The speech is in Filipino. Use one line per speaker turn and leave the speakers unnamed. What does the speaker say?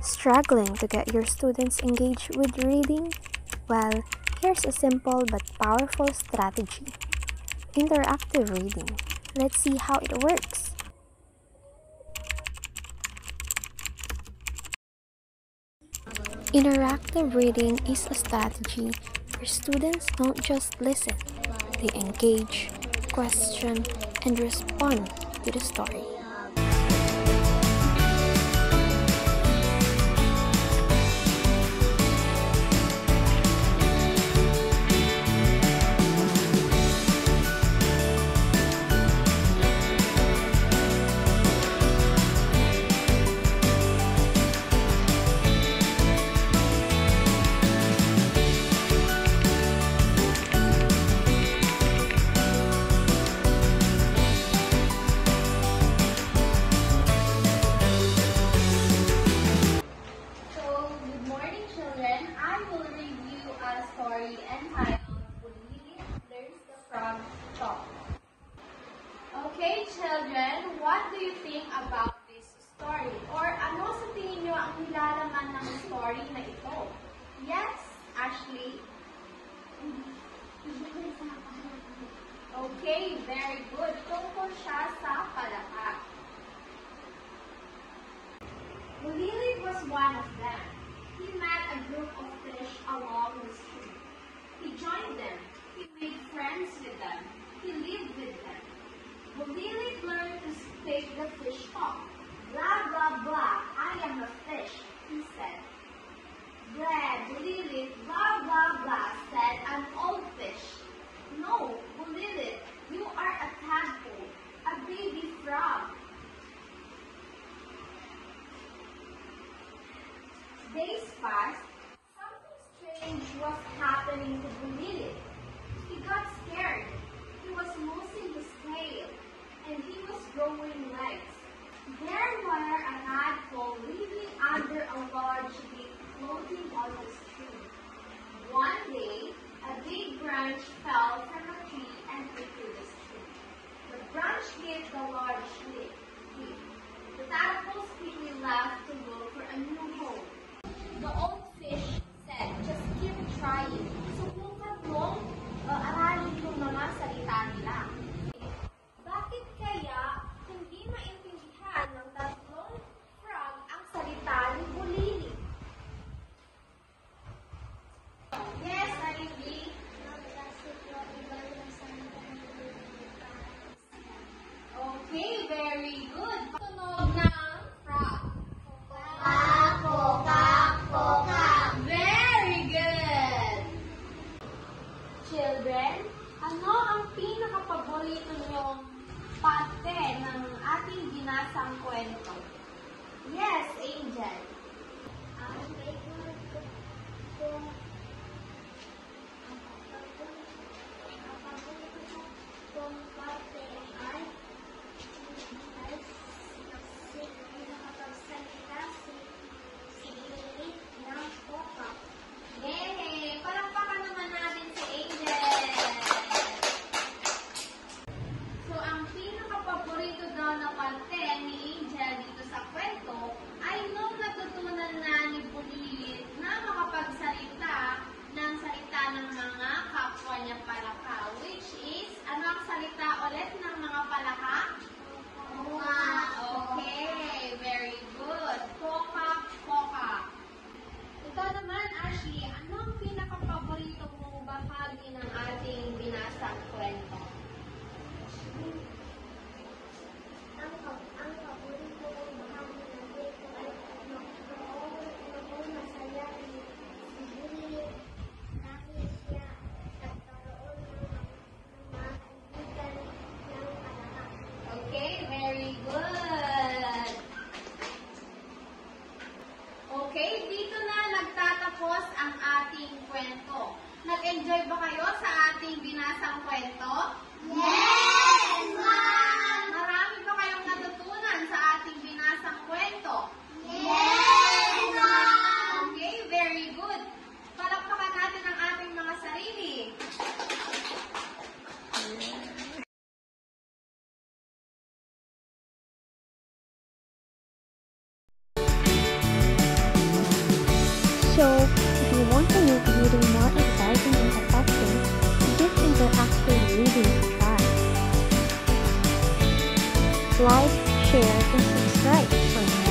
Struggling to get your students engaged with reading? Well, here's a simple but powerful strategy. Interactive reading. Let's see how it works. Interactive reading is a strategy where students don't just listen, they engage, question, and respond to the story.
Story entitled When Lily Learns the Frog Talk. Okay, children, what do you think about this story? Or ano sa tingin nyo ang nilalaman ng story na ito? Yes, Ashley? Okay, very good. Tungkol siya sa palaka. Lily was one of them. He met a group of fish along the street. He joined them. He made friends with them. He lived with them. Lily learned to speak the fish talk. Blah, blah, blah, I am a fish, he said. Blah, Lily, blah, blah, blah, said an old fish. No, Lily, you are a tadpole, a baby frog. Days passed. Something strange was happening to Lily. He got scared. He was losing his tail, and he was growing legs. There were a tadpole living under a large leaf floating on the stream. One day, a big branch fell from a tree and into the stream. The branch hit the large leaf. The tadpole quickly left to look for a new home. The old fish said, just keep trying. Subukan mong aralin yung mga salita nila. Bakit kaya hindi maintindihan ng tatlong frog ang salita ni Lily? Yes, Lily. Okay, very good. Tunog ng frog. Very good! Children, ano ang pinaka-paborito niyong parte ng ating binasang kwento? Yes, Angel.
Ang favorite kong parte ay nakapagsalita si Lily ng Poka.
Yay! Palakpakan naman natin si Angel. So, ang pinaka-paborito daw na parte ni Angel dito sa kwento ay nung natutunan na ni Lily na makapagsalita ng salita ng mga kapwa niya palaka, which is, ano ang salita ulit ng mga palaka? Okay, very good. Poka, poka. Ikaw naman, Ashley, ano ang pinaka-paborito mong bahagi ng ating binasang kwento?
Ang paborito kong bahagi ng kwento ay noong masaya si Lily dahil siya nagkaroon ng mga kaibigan ng palaka.
like, share, and subscribe for more.